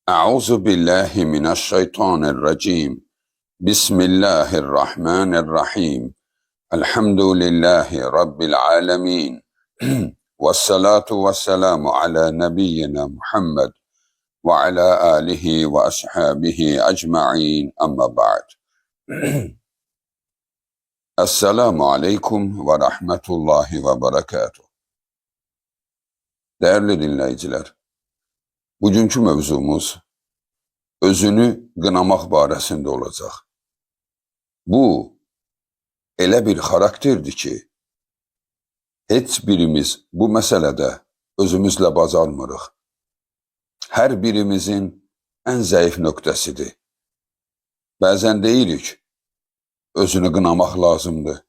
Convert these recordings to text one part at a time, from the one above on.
أعوذ بالله من الشيطان الرجيم. بسم الله الرحمن الرحيم. الحمد لله رب العالمين. والصلاة والسلام على نبينا محمد وعلى آله وأصحابه أجمعين. أما بعد. Esselamu Aleyküm ve Rahmetullahi ve Berekatuhu. Değerli dinleyiciler, bugünkü mövzumuz özünü qınamaq barəsində olacaq. Bu, elə bir xarakterdir ki, heç birimiz bu məsələdə özümüzlə bacarmırıq. Hər birimizin ən zəif nöqtəsidir. Bəzən deyirik, özünü qınamaq lazımdır.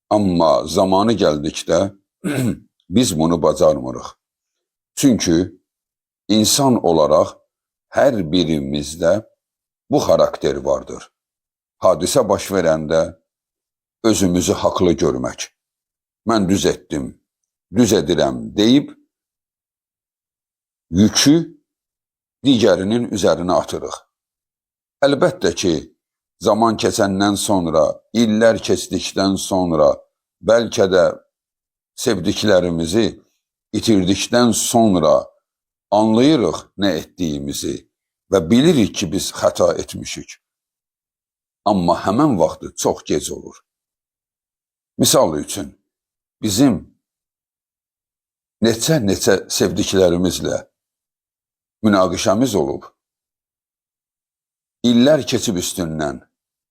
Amma zamanı gəldikdə biz bunu bacarmırıq. Çünki insan olaraq hər birimizdə bu xarakter vardır. Hadisə baş verəndə özümüzü haqlı görmək. Mən düz etdim, düz edirəm deyib yükü digərinin üzərinə atırıq. Əlbəttə ki, zaman keçəndən sonra, illər keçdikdən sonra, bəlkə də sevdiklərimizi itirdikdən sonra anlayırıq nə etdiyimizi və bilirik ki, biz xəta etmişik. Amma həmən vaxtı çox gec olur. Misal üçün, bizim neçə sevdiklərimizlə münaqişəmiz olub. İllər keçib üstündən.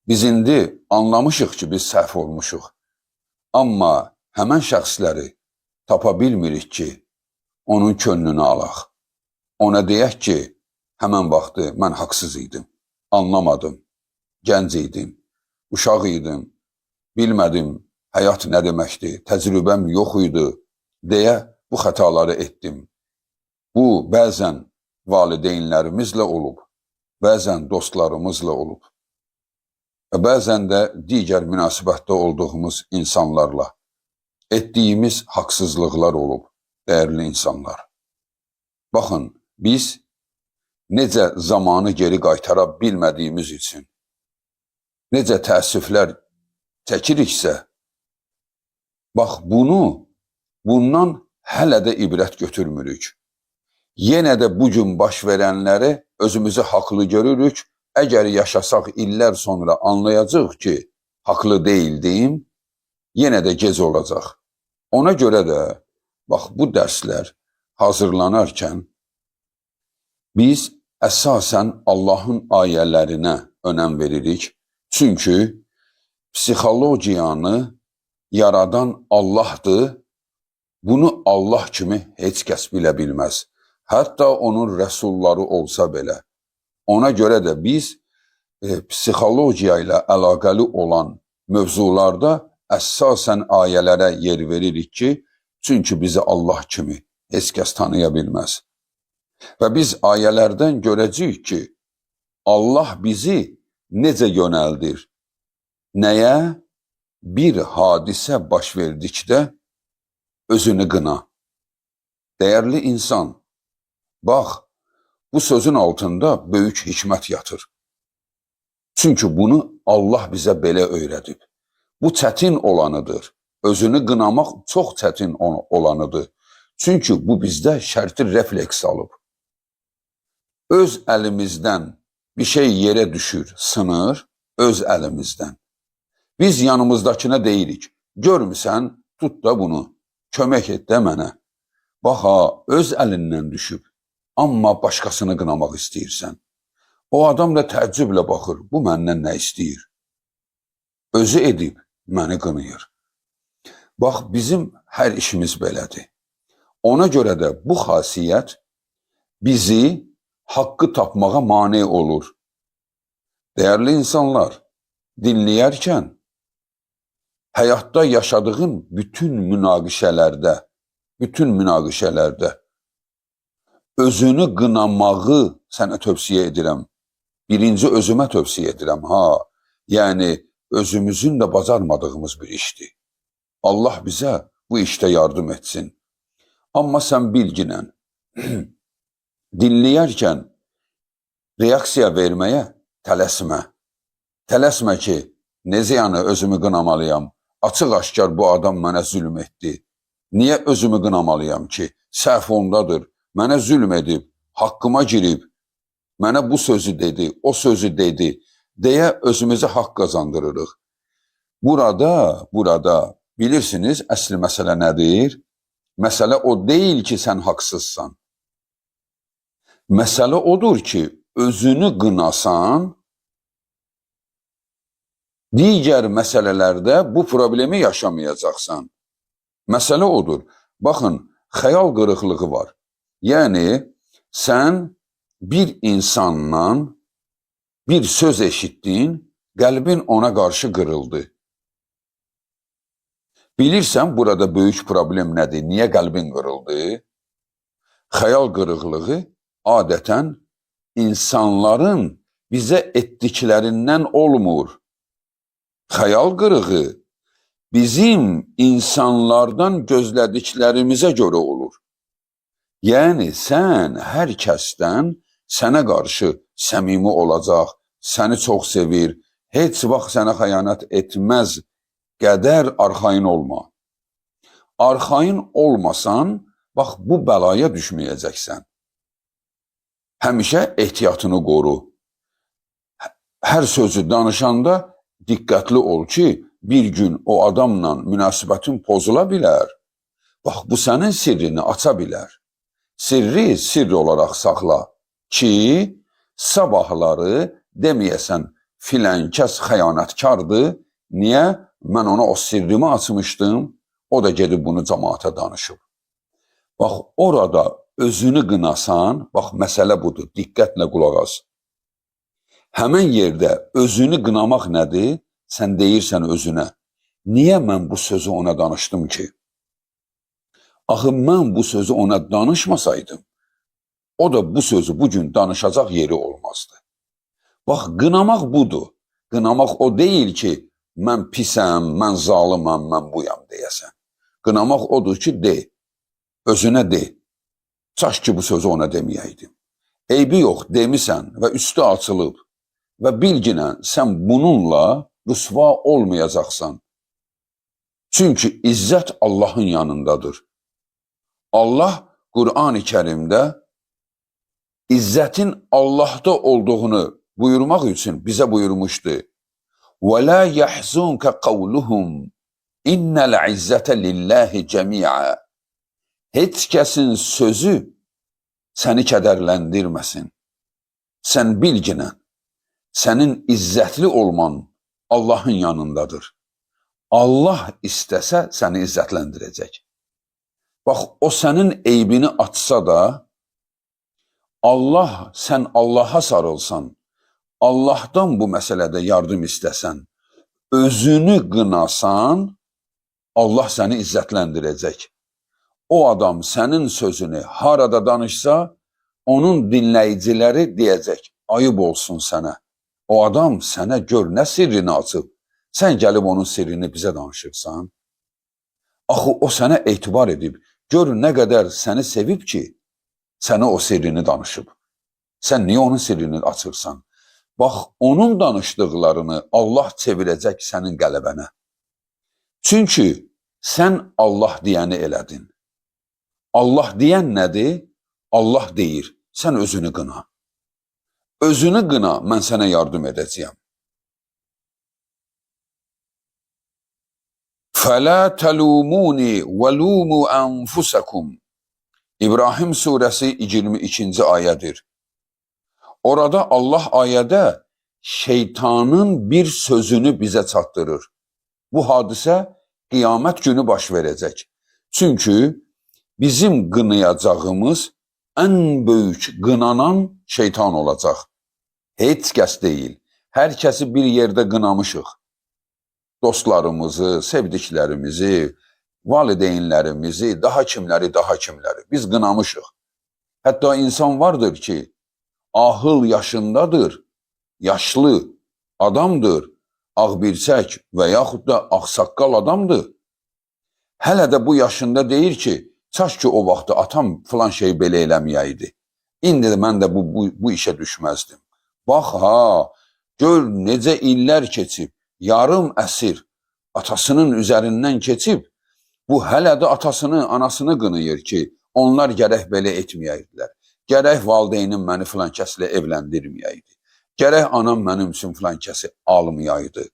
Biz indi anlamışıq ki, biz səhv olmuşuq. Amma həmən şəxsləri tapa bilmirik ki, onun könlünü alaq. Ona deyək ki, həmən vaxtı mən haqsız idim, anlamadım, gənc idim, uşaq idim, bilmədim həyat nə deməkdir, təcrübəm yox idi deyə bu xətaları etdim. Bu, bəzən valideynlərimizlə olub, bəzən dostlarımızla olub və bəzən də digər münasibətdə olduğumuz insanlarla etdiyimiz haqsızlıqlar olub, dəyərli insanlar. Baxın, biz necə zamanı geri qaytara bilmədiyimiz üçün, necə təəssüflər çəkiriksə, bax bundan hələ də ibrət götürmürük. Yenə də bugün baş verənləri özümüzü haqlı görürük. Əgər yaşasaq illər sonra anlayacaq ki, haqlı deyildim, yenə də gec olacaq. Ona görə də, bax bu dərslər hazırlanarkən biz əsasən Allahın ayələrinə önəm veririk. Çünki psixologiyanı yaradan Allahdır. Bunu Allah kimi heç kəs bilə bilməz. Hətta onun rəsulları olsa belə. Ona görə də biz psixologiya ilə əlaqəli olan mövzularda əsasən ayələrə yer veririk ki, çünki bizi Allah kimi heç kəs tanıya bilməz. Və biz ayələrdən görəcəyik ki, Allah bizi necə yönəldir? Nəyə? Bir hadisə baş verdikdə özünü qına. Dəyərli insan, bax, bu sözün altında böyük hikmət yatır. Çünki bunu Allah bizə belə öyrədib. Bu çətin olanıdır. Özünü qınamaq çox çətin olanıdır. Çünki bu bizdə şərti refleks alıb. Öz əlimizdən bir şey yerə düşür, sınır, öz əlimizdən. Biz yanımızdakına deyirik, görmüsən, tut da bunu, kömək et də mənə. Bax ha, öz əlindən düşüb, amma başqasını qınamaq istəyirsən. O adam da təəccüblə baxır, bu məndən nə istəyir? Özü edib, məni qınayır. Bax, bizim hər işimiz belədir. Ona görə də bu xasiyyət bizi haqqı tapmağa mane olur. Dəyərli insanlar, dinləyərkən həyatda yaşadığın bütün münaqişələrdə özünü qınamağı sənə tövsiyə edirəm. Birinci özümə tövsiyə edirəm. Yəni özümüzün də bacarmadığımız bir işdir. Allah bizə bu işdə yardım etsin. Amma sən bilginən dinləyərkən reaksiya verməyə tələsmə. Tələsmə ki, necə yəni özümü qınamalıyam? Açıq-aşkar bu adam mənə zülm etdi. Niyə özümü qınamalıyam ki? Səhv ondadır. Mənə zülm edib, haqqıma girib, mənə bu sözü dedi, o sözü dedi deyə özümüzə haqq qazandırırıq. Burada bilirsiniz, əsli məsələ nədir? Məsələ o deyil ki, sən haqsızsan. Məsələ odur ki, özünü qınasan, digər məsələlərdə bu problemi yaşamayacaqsan. Məsələ odur. Baxın, xəyal qırıqlığı var. Yəni, sən bir insanla bir söz eşitdin, qəlbin ona qarşı qırıldı. Bilirsən, burada böyük problem nədir? Niyə qəlbin qırıldı? Xəyal qırıqlığı adətən insanların bizə etdiklərindən olmur. Xəyal qırığı bizim insanlardan gözlədiklərimizə görə olur. Yəni, sən hər kəsdən sənə qarşı səmimi olacaq, səni çox sevir, heç vaxt sənə xəyanət etməz qədər arxayın olma. Arxayın olmasan, bax, bu bəlaya düşməyəcəksən. Həmişə ehtiyatını qoru. Hər sözü danışanda diqqətli ol ki, bir gün o adamla münasibətin pozula bilər. Bax, bu sənin sirrini aça bilər. Sirri sirr olaraq saxla ki, sabahları deməyəsən filan kəs xəyanətkardır. Niyə? Mən ona o sirrimi açmışdım, o da gedib bunu cəmaata danışıb. Bax, orada özünü qınasan, bax, məsələ budur, diqqətlə qulaq as. Həmən yerdə özünü qınamaq nədir? Sən deyirsən özünə, niyə mən bu sözü ona danışdım ki? Axı, mən bu sözü ona danışmasaydım, o da bu sözü bugün danışacaq yeri olmazdı. Bax, qınamaq budur. Qınamaq o deyil ki, mən pisəm, mən zalımam, mən buyam deyəsən. Qınamaq odur ki, de, özünə de. Çaş ki, bu sözü ona deməyəydim. Eybi yox, demisən və üstü açılıb və bilginə sən bununla rüsva olmayacaqsan. Çünki izzət Allahın yanındadır. Allah Qur'an-ı Kərimdə izzətin Allahda olduğunu buyurmaq üçün bizə buyurmuşdu. وَلَا يَحْزُنْكَ قَوْلُهُمْ اِنَّ الْعِزَّةَ لِلَّهِ جَمِيعًا. Heç kəsin sözü səni kədərləndirməsin. Sən bilginə, sənin izzətli olman Allahın yanındadır. Allah istəsə səni izzətləndirəcək. Bax, o sənin eybini açsa da, Allah, sən Allaha sarılsan, Allahdan bu məsələdə yardım istəsən, özünü qınasan, Allah səni izzətləndirəcək. O adam sənin sözünü harada danışsa, onun dinləyiciləri deyəcək, ayıb olsun sənə. O adam sənə gör nə sirrini açıb, sən gəlib onun sirrini bizə danışırsan. Axı, o sənə etibar edib, gör nə qədər səni sevib ki, sənə o sirrini danışıb. Sən niyə onun sirrini açırsan? Bax, onun danışdıqlarını Allah çevirəcək sənin qələbənə. Çünki sən Allah deyəni elədin. Allah deyən nədir? Allah deyir, sən özünü qına. Özünü qına, mən sənə yardım edəcəyəm. فَلَا تَلُومُونِ وَلُومُوا أَنفُسَكُمْ. İbrahim surəsi 22-ci ayədir. Orada Allah ayədə şeytanın bir sözünü bizə çatdırır. Bu hadisə qiyamət günü baş verəcək. Çünki bizim qınayacağımız ən böyük qınanan şeytan olacaq. Heç kəs deyil. Hər kəsi bir yerdə qınamışıq. Dostlarımızı, sevdiklərimizi, valideynlərimizi, daha kimləri. Biz qınamışıq. Hətta insan vardır ki, ahıl yaşındadır, yaşlı adamdır, ağbirçək və yaxud da ağsaqqal adamdır. Hələ də bu yaşında deyir ki, çaş ki o vaxtı atam filan şey belə eləməyəydi. İndi də mən də bu işə düşməzdim. Bax ha, gör necə illər keçib, yarım əsr atasının üzərindən keçib, bu hələ də atasını, anasını qınıyır ki, onlar gərək belə etməyəydilər. Gərək valideynim məni filan kəslə evləndirməyəydi. Gərək anam mənim üçün filan kəsi almayaydı.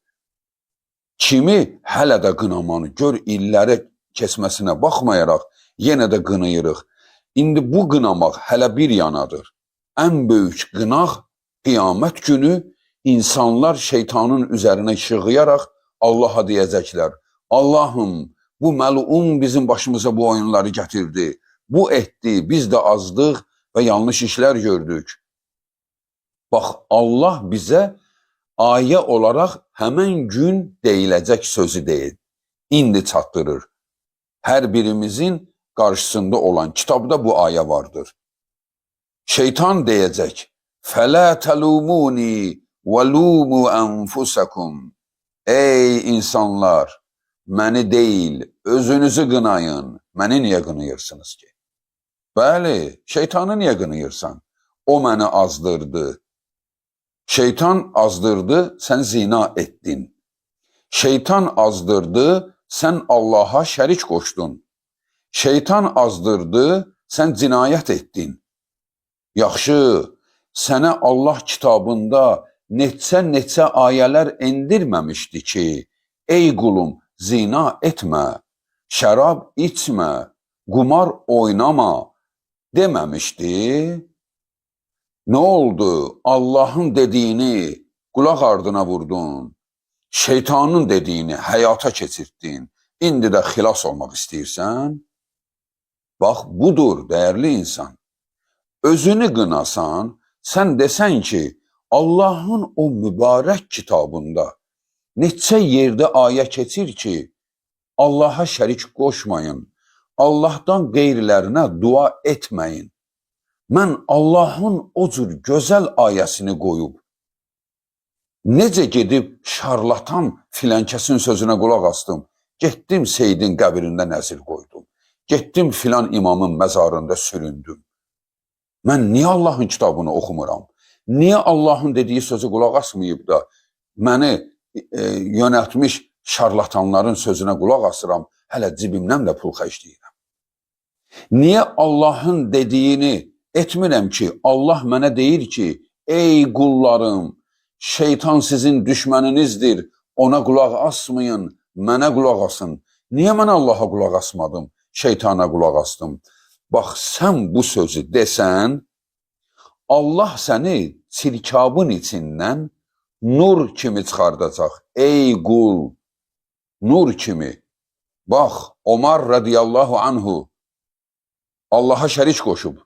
Kimi hələ də qınamanı gör illəri keçməsinə baxmayaraq yenə də qınayırıq. İndi bu qınamaq hələ bir yanadır. Ən böyük qınaq qiyamət günü insanlar şeytanın üzərinə şığıyaraq Allaha deyəcəklər: Allahım, bu məlun bizim başımıza bu oyunları gətirdi. Bu etdi, biz də azdıq və yanlış işlər gördük. Bax, Allah bizə ayə olaraq həmən gün deyiləcək sözü deyil. İndi çatdırır. Hər birimizin qarşısında olan kitabda bu ayə vardır. Şeytan deyəcək: Fələ təlumuni və lumu ənfusakum. Ey insanlar, məni deyil, özünüzü qınayın. Məni niyə qınayırsınız ki? Bəli, şeytanı niyə qınayırsan? O məni azdırdı. Şeytan azdırdı, sən zina etdin. Şeytan azdırdı, sən Allaha şərik qoşdun. Şeytan azdırdı, sən cinayət etdin. Yaxşı, sənə Allah kitabında neçə ayələr endirməmişdi ki, ey qulum, zina etmə, şərab içmə, qumar oynama deməmişdi. Nə oldu? Allahın dediyini qulaq ardına vurdun, şeytanın dediyini həyata keçirdin, indi də xilas olmaq istəyirsən? Bax, budur, dəyərli insan. Özünü qınasan, sən desən ki, Allahın o mübarək kitabında neçə yerdə ayə keçir ki, Allaha şərik qoşmayın, Allahdan qeyrilərinə dua etməyin. Mən Allahın o cür gözəl ayəsini qoyub, necə gedib şarlatan filankəsin sözünə qulaq astım, getdim Seydin qəbrində nəzir qoydum, getdim filan imamın məzarında süründüm. Mən niyə Allahın kitabını oxumuram? Niyə Allahın dediyi sözü qulaq asmayıb da məni yönətmiş şarlatanların sözünə qulaq asıram, hələ cibimdən də pul xərcləyirəm? Niyə Allahın dediyini etmirəm ki, Allah mənə deyir ki, ey qullarım, şeytan sizin düşməninizdir, ona qulaq asmayın, mənə qulaq asın. Niyə mən Allaha qulaq asmadım, şeytana qulaq astım? Bax, sən bu sözü desən, Allah səni çirkabın içindən nur kimi çıxardacaq. Ey qul, nur kimi. Bax, Omar radiyallahu anhu Allaha şərik qoşub.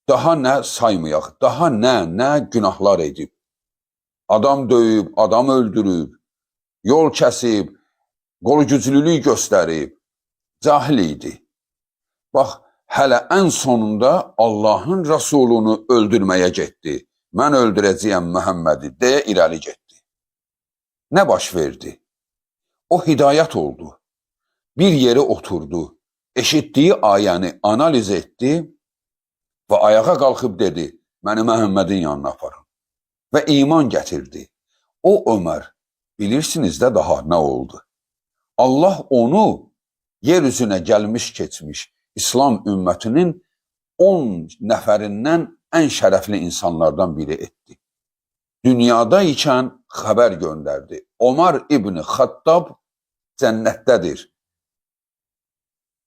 Daha nə saymayaq, daha nə günahlar edib. Adam döyüb, adam öldürüb, yol kəsib, qol güclülük göstərib, cahil idi. Bax, hələ ən sonunda Allahın Rasulunu öldürməyə getdi. Mən öldürəcəyəm Məhəmmədi deyə irəli getdi. Nə baş verdi? O hidayət oldu. Bir yeri oturdu. Eşitdiyi ayəni analiz etdi və ayağa qalxıb dedi, məni Məhəmmədin yanına aparın. Və iman gətirdi. O Ömər, bilirsiniz də daha nə oldu? Allah onu yeryüzünə gəlmiş keçmiş İslam ümmətinin 10 nəfərindən ən şərəfli insanlardan biri etdi. Dünyada ikən xəbər göndərdi. Omar İbni Xattab cənnətdədir.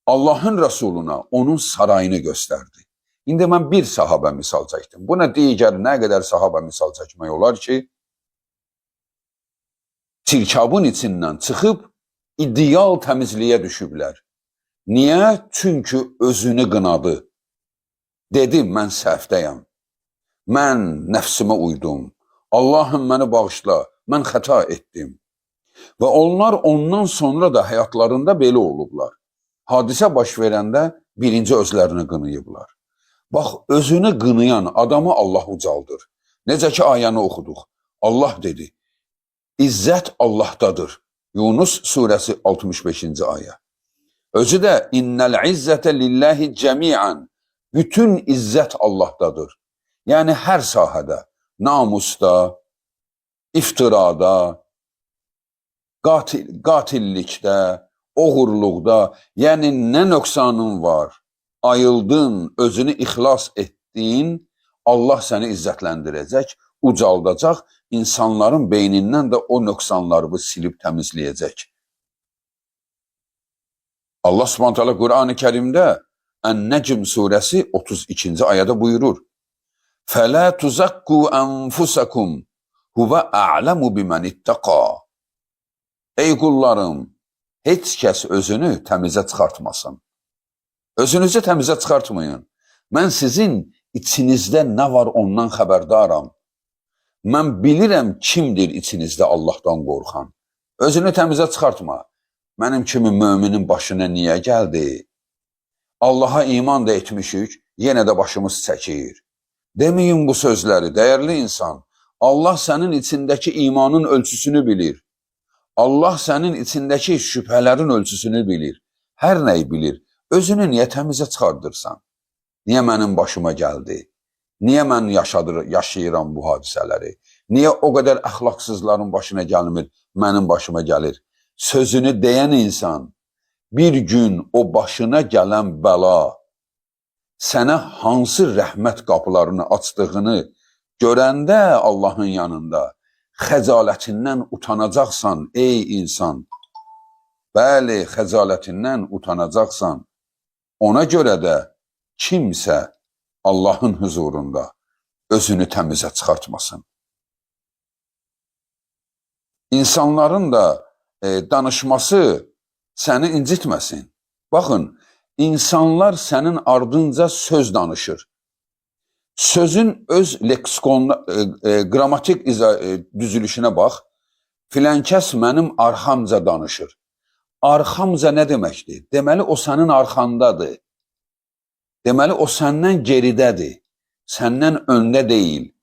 Allahın Rasuluna onun sarayını göstərdi. İndi mən bir sahabə misal çəkdim. Buna digər nə qədər sahabə misal çəkmək olar ki, çirkabın içindən çıxıb ideal təmizliyə düşüblər. Niyə? Çünki özünü qınadı. Dedi, mən səhvdəyəm. Mən nəfsimə uydum. Allahım məni bağışla, mən xəta etdim. Və onlar ondan sonra da həyatlarında belə olublar. Hadisə baş verəndə birinci özlərini qınayıblar. Bax, özünü qınayan adamı Allah ucaldır. Necə ki, ayəni oxuduq. Allah dedi, İzzət Allahdadır. Yunus surəsi 65-ci ayə. Özü də, İnnəl izzətə lillahi cəmiən. Bütün izzət Allahdadır. Yəni hər sahədə, namusda, iftirada, qatillikdə, oğurluqda, yəni nə nöqsanın var, ayıldın, özünü ixlas etdin, Allah səni izzətləndirəcək, ucaldacaq, insanların beynindən də o nöqsanları silib təmizləyəcək. Allah Subhanahu taala Qur'an-ı Kərimdə Ən-Nəcm surəsi 32-ci ayədə buyurur: "Fələ tuzakku enfusakum huve a'lemu bimen ittaqa." Ey qullarım, heç kəs özünü təmizə çıxartmasın. Özünüzü təmizə çıxartmayın. Mən sizin içinizdə nə var ondan xəbərdaram. Mən bilirəm kimdir içinizdə Allahdan qorxan. Özünü təmizə çıxartma. Mənim kimi müminin başına niyə gəldi? Allaha iman da etmişik, yenə də başımız çəkir. Deməyin bu sözləri, dəyərli insan. Allah sənin içindəki imanın ölçüsünü bilir. Allah sənin içindəki şübhələrin ölçüsünü bilir. Hər nəyi bilir. Özünü niyə təmizə çıxardırsan? Niyə mənim başıma gəldi? Niyə mən yaşayıram bu hadisələri? Niyə o qədər əxlaqsızların başına gəlmir, mənim başıma gəlir? Sözünü deyən insan, bir gün o başına gələn bəla, sənə hansı rəhmət qapılarını açdığını görəndə Allahın yanında, xəcalətindən utanacaqsan ey insan. Bəli, xəcalətindən utanacaqsan. Ona görə də kimsə Allahın huzurunda özünü təmizə çıxartmasın. İnsanların da danışması səni incitməsin. Baxın, insanlar sənin ardınca söz danışır. Sözün öz leksikonuna, qrammatik düzülüşünə bax. Filankəs mənim arxamca danışır. Arxamca nə deməkdir? Deməli, o sənin arxandadır. Deməli, o səndən geridədir. Səndən öndə deyil.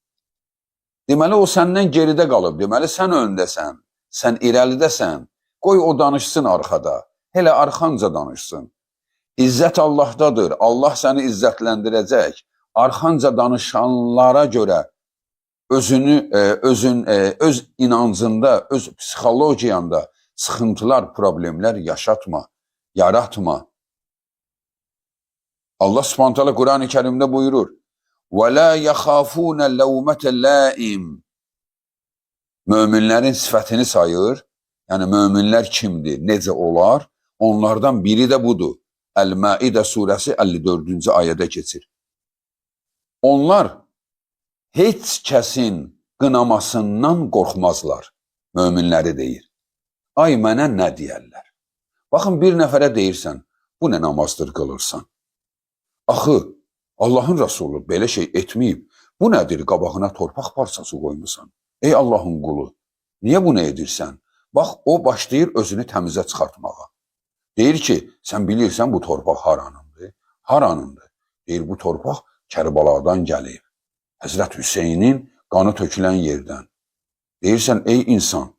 Deməli, o səndən geridə qalıb. Deməli, sən öndəsən. Sən irəlidəsən. Qoy o danışsın arxada. Hələ arxanca danışsın. İzzət Allahdadır. Allah səni izzətləndirəcək. Arxanca danışanlara görə öz inancında, öz psixologiyanda sıxıntılar, problemlər yaşatma, yaratma. Allah Subhanahu taala Qur'an-ı Kərimdə buyurur: "Və la yaxafuna lawmata laim." Möminlərin sifətini sayır. Yəni möminlər kimdir, necə olar? Onlardan biri də budur. Əl-Maidə surəsi 54-cü ayədə keçir. Onlar heç kəsin qınamasından qorxmazlar. Möminləri deyir. Ay mənə nə deyərlər? Baxın, bir nəfərə deyirsən, bu nə namazdır qılırsan? Axı, Allahın Rəsulu belə şey etməyib. Bu nədir, qabağına torpaq parçası qoymusan? Ey Allahın qulu, niyə bunu edirsən? Bax, o başlayır özünü təmizə çıxartmağa. Deyir ki, sən bilirsən bu torpaq haranındır? Haranındır? Deyir, bu torpaq Kərbaladan gəlib. Həzrət Hüseynin qanı tökülən yerdən. Deyirsən, ey insan,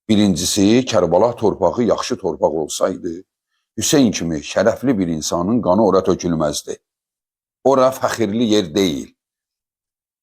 birincisi, Kərbala torpağı yaxşı torpaq olsaydı, Hüseyn kimi şərəfli bir insanın qanı ora tökülməzdi. Ora fəxirli yer deyil.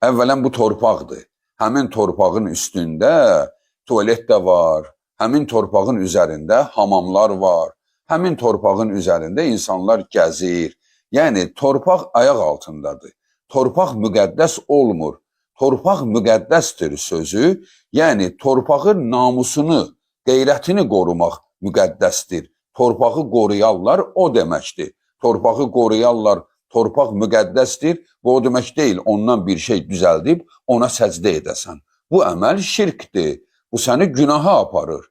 Əvvələn bu torpaqdır. Həmin torpağın üstündə tualet də var. Həmin torpağın üzərində hamamlar var. Həmin torpağın üzərində insanlar gəzir. Yəni, torpaq ayaq altındadır. Torpaq müqəddəs olmur. Torpaq müqəddəsdir sözü. Yəni, torpağın namusunu, qeyrətini qorumaq müqəddəsdir. Torpağı qoruyarlar, o deməkdir. Torpağı qoruyarlar, torpaq müqəddəsdir. Bu o demək deyil, ondan bir şey düzəldib, ona səcdə edəsən. Bu əməl şirkdir. Bu səni günaha aparır.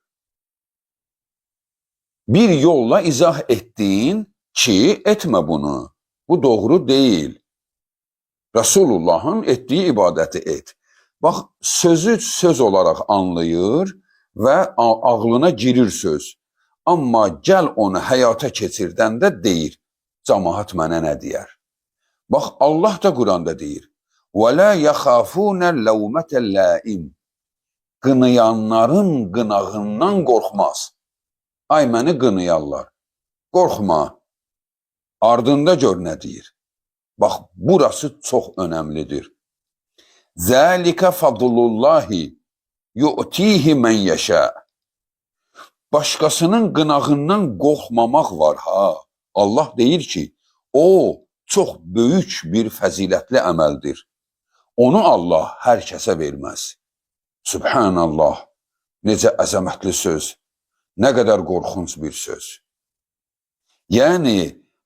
Bir yolla izah etdin ki, etmə bunu. Bu doğru deyil. Resulullahın etdiyi ibadəti et. Bax, sözü söz olaraq anlayır və ağlına girir söz. Amma gəl onu həyata keçirdəndə deyir, cəmaət mənə nə deyər? Bax, Allah da Quranda deyir, وَلَا يَخَافُونَ لَوْمَةَ اللَّائِمِ Qınayanların qınağından qorxmaz. Ay, məni qınayarlar. Qorxma. Ardında gör nə deyir. Bax, burası çox önəmlidir. Zəlikə fadlullahi yu'tihi mən yəşə. Başqasının qınağından qorxmamaq var ha. Allah deyir ki, o çox böyük bir fəzilətli əməldir. Onu Allah hər kəsə verməz. Subhanallah, necə əzəmətli söz, nə qədər qorxunc bir söz. Yəni,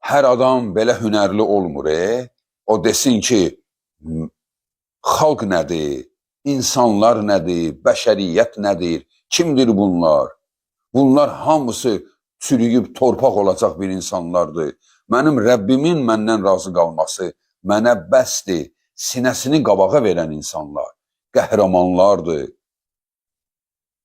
hər adam belə hünərli olmur, o desin ki, xalq nədir, insanlar nədir, bəşəriyyət nədir, kimdir bunlar? Bunlar hamısı çürüyüb torpaq olacaq bir insanlardır. Mənim Rəbbimin məndən razı qalması mənə bəsdir. Sinəsini qabağa verən insanlar, qəhrəmanlardır.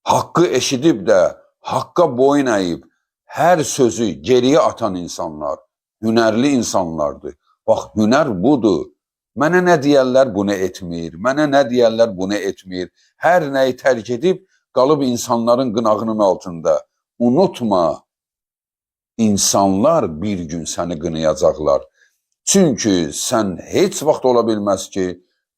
Haqqı eşidib də, haqqa boyun əyib, hər sözü geriyə atan insanlar, hünərli insanlardır. Bax, hünər budur. Mənə nə deyərlər bunu etmir, mənə nə deyərlər bunu etmir. Hər nəyi tərk edib, qalıb insanların qınağının altında. Unutma, insanlar bir gün səni qınayacaqlar. Çünki sən heç vaxt ola bilməz ki,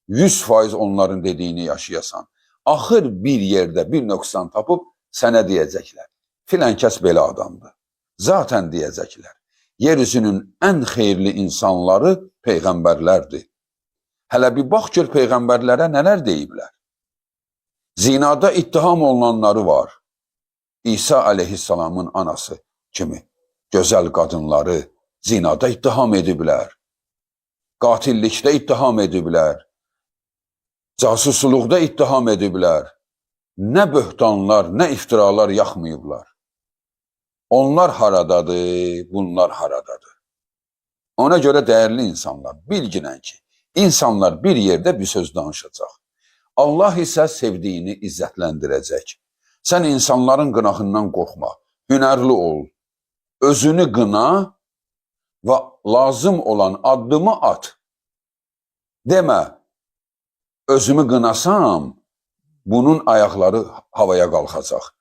100% onların dediyini yaşayasan. Axır bir yerdə bir nöqsan tapıb sənə deyəcəklər. Filan kəs belə adamdır. Zaten deyəcəklər. Yeryüzünün ən xeyirli insanları peyğəmbərlərdir. Hələ bir bax gör peyğəmbərlərə nələr deyiblər. Zinada ittiham olunanları var. İsa aleyhissalamın anası kimi gözəl qadınları zinada ittiham ediblər. Qatillikdə ittiham ediblər. Casusluqda ittiham ediblər. Nə böhtanlar, nə iftiralar yaxmayıblar. Onlar haradadır, bunlar haradadır. Ona görə dəyərli insanlar, bilginən ki, insanlar bir yerdə bir söz danışacaq. Allah isə sevdiyini izzətləndirəcək. Sən insanların qınağından qorxma, hünərli ol, özünü qına və lazım olan addımı at. Demə, özümü qınasam, bunun ayaqları havaya qalxacaq.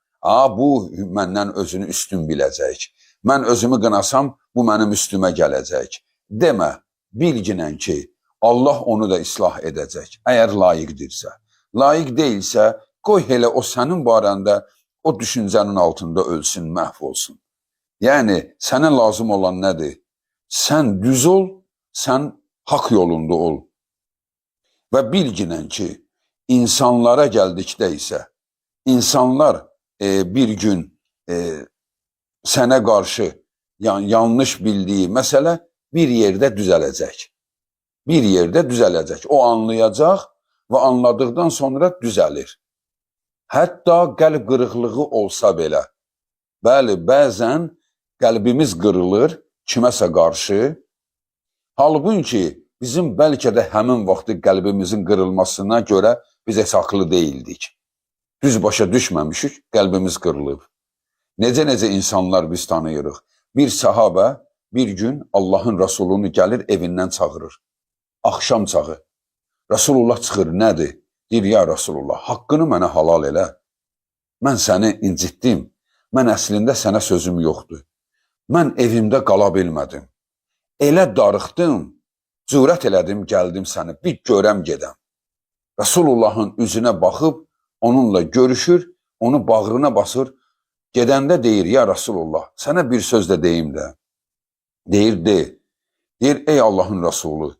Bu məndən özünü üstün biləcək. Mən özümü qınasam, bu mənim üstümə gələcək. Demə, bilginən ki, Allah onu da islah edəcək, əgər layiqdirsə. Layiq deyilsə, qoy elə o sənin barəndə o düşüncənin altında ölsün, məhv olsun. Yəni, sənə lazım olan nədir? Sən düz ol, sən haqq yolunda ol. Və bilginən ki, insanlara gəldikdə isə, insanlar bir gün sənə qarşı yanlış bildiyi məsələ bir yerdə düzələcək. Bir yerdə düzələcək. O anlayacaq və anladıqdan sonra düzəlir. Hətta qəlb qırıqlığı olsa belə. Bəli, bəzən qəlbimiz qırılır kiməsə qarşı. Halbuki bizim bəlkə də həmin vaxtı qəlbimizin qırılmasına görə biz heç haqlı deyildik. Düz başa düşməmişik, qəlbimiz qırılıb. Necə insanlar biz tanıyırıq. Bir sahabə bir gün Allahın Rasulunu gəlir evindən çağırır. Axşam çağı. Rasulullah çıxır, nədir? Deyir, ya Rasulullah, haqqını mənə halal elə. Mən səni incitdim. Mən əslində sənə sözüm yoxdur. Mən evimdə qala bilmədim. Elə darıxdım, cürət elədim, gəldim səni, bir görəm gedəm. Rasulullahın üzünə baxıb, onunla görüşür, onu bağrına basır. Gedəndə deyir, ya Rasulullah, sənə bir söz də deyim də. Deyir, de. Deyir, ey Allahın Rasulü,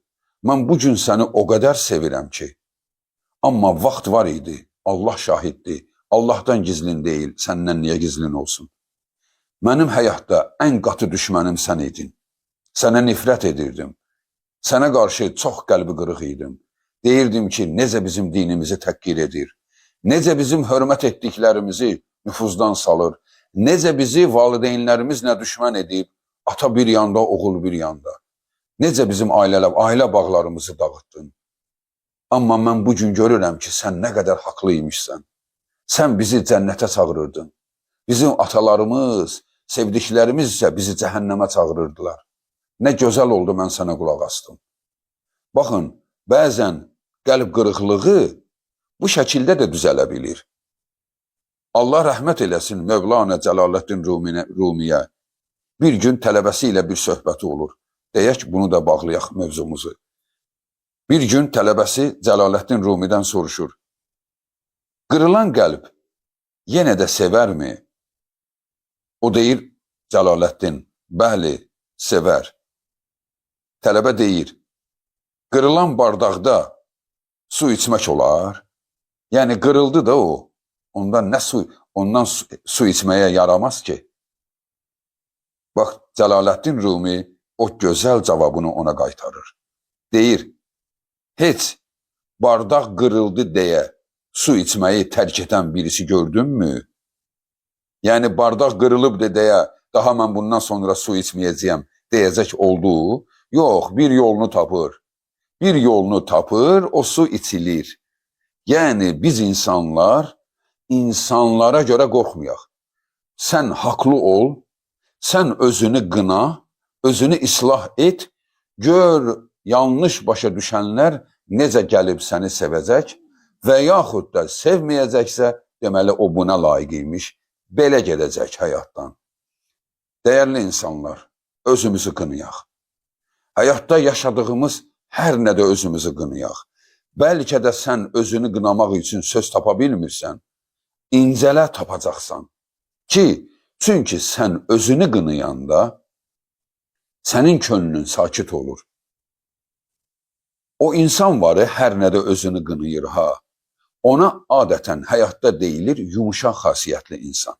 mən bu gün səni o qədər sevirəm ki, amma vaxt var idi, Allah şahiddir, Allahdan gizlin deyil, səndən niyə gizlin olsun? Mənim həyatda ən qatı düşmənim sən idin. Sənə nifrət edirdim. Sənə qarşı çox qəlbi qırıq idim. Deyirdim ki, necə bizim dinimizi təhqir edir, necə bizim hörmət etdiklərimizi nüfuzdan salır, necə bizi valideynlərimizlə düşmən edib, ata bir yanda, oğul bir yanda. Necə bizim ailə bağlarımızı dağıtdın. Amma mən bu gün görürəm ki, sən nə qədər haqlıymışsən. Sən bizi cənnətə çağırırdın. Bizim atalarımız, sevdiklərimiz isə bizi cəhənnəmə çağırırdılar. Nə gözəl oldu mən sənə qulaq astım. Baxın, bəzən qəlb qırıqlığı bu şəkildə də düzələ bilir. Allah rəhmət eləsin Mövlana Cəlaləddin Rumiyə. Bir gün tələbəsi ilə bir söhbəti olur. Deyək, bunu da bağlayaq mövzumuzu. Bir gün tələbəsi Cəlaləddin Rumidən soruşur. Qırılan qəlb yenə də sevərmi? O deyir, Cəlaləddin, bəli, sevər. Tələbə deyir, qırılan bardaqda su içmək olar? Yəni qırıldı da o. Ondan su içməyə yaramaz ki. Bax, Cəlaləddin Rumi o gözəl cavabını ona qaytarır. Deyir, heç bardaq qırıldı deyə su içməyi tərk edən birisi gördünmü? Yəni bardaq qırılıb deyə daha mən bundan sonra su içməyəcəyəm deyəcək oldu. Yox, bir yolunu tapır. Bir yolunu tapır, o su içilir. Yəni biz insanlara görə qorxmayaq. Sən haqlı ol, sən özünü qına, özünü islah et, gör yanlış başa düşənlər necə gəlib səni sevəcək və yaxud da sevməyəcəksə, deməli o buna layiq imiş, belə gedəcək həyatdan. Dəyərli insanlar, özümüzü qınayaq. Həyatda yaşadığımız hər nədə özümüzü qınayaq. Bəlkə də sən özünü qınamaq üçün söz tapa bilmirsən, incələ tapacaqsan. Çünki sən özünü qınayanda sənin könlün sakit olur. O insan varı hər nədə özünü qınayır ha. Ona adətən həyatda deyilir yumuşaq xasiyyətli insan.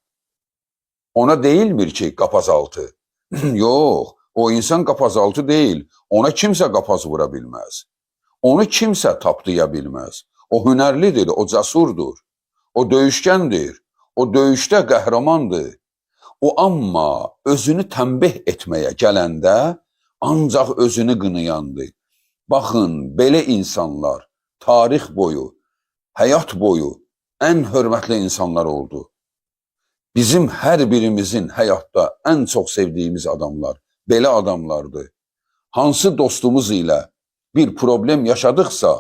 Ona deyilmir ki qapazaltı. Yox, o insan qapazaltı deyil. Ona kimsə qapaz vura bilməz. Onu kimsə tapdıya bilməz. O hünərlidir, o cəsurdur. O döyüşkəndir. O döyüşdə qəhrəmandır. O amma özünü tənbih etməyə gələndə ancaq özünü qınayandır. Baxın, belə insanlar tarix boyu, həyat boyu ən hörmətli insanlar oldu. Bizim hər birimizin həyatda ən çox sevdiyimiz adamlar belə adamlardır. Hansı dostumuz ilə bir problem yaşadıqsa,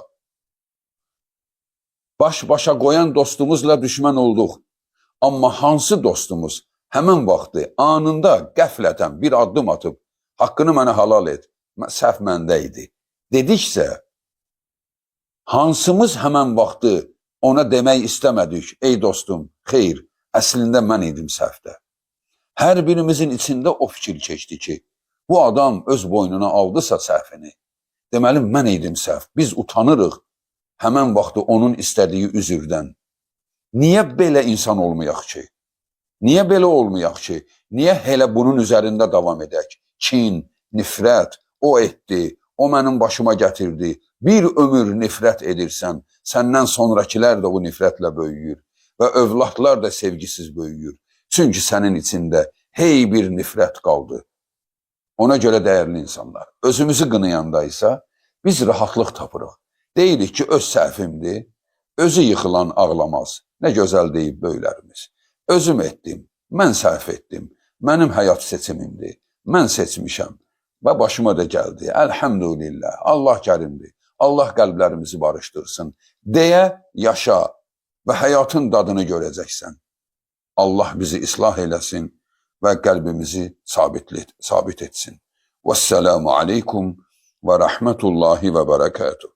baş-başa qoyan dostumuzla düşmən olduq. Amma hansı dostumuz həmən vaxtı anında qəflətən bir addım atıb, haqqını mənə halal et, səhv məndə idi dediksə, hansımız həmən vaxtı ona demək istəmədik, ey dostum, xeyr, əslində mən idim səhvdə. Hər birimizin içində o fikir keçdi ki, bu adam öz boynuna aldısa səhvini, deməli mən idim səhv, biz utanırıq həmən vaxtı onun istədiyi üzrdən. Niyə belə insan olmayaq ki? Niyə belə olmayaq ki? Niyə elə bunun üzərində davam edək? Kin, nifrət, o etdi, o mənim başıma gətirdi. Bir ömür nifrət edirsən, səndən sonrakilər də o nifrətlə böyüyür və övladlar da sevgisiz böyüyür. Çünki sənin içində hey bir nifrət qaldı. Ona görə dəyərli insanlar, özümüzü qınayanda isə biz rahatlıq tapırıq. Deyirik ki, öz səhvimdir, özü yıxılan ağlamaz. Nə gözəl deyib böylərimiz. Özüm etdim, mən səhv etdim, mənim həyat seçimimdir, mən seçmişəm və başıma da gəldi. Əlhəmdülillah, Allah kərimdir, Allah qəlblərimizi barışdırsın deyə yaşa və həyatın dadını görəcəksən. Allah bizi islah eləsin və qəlbimizi sabit etsin. Vəssalamu aleykum və rəhmətullahi və bərəkatuhu.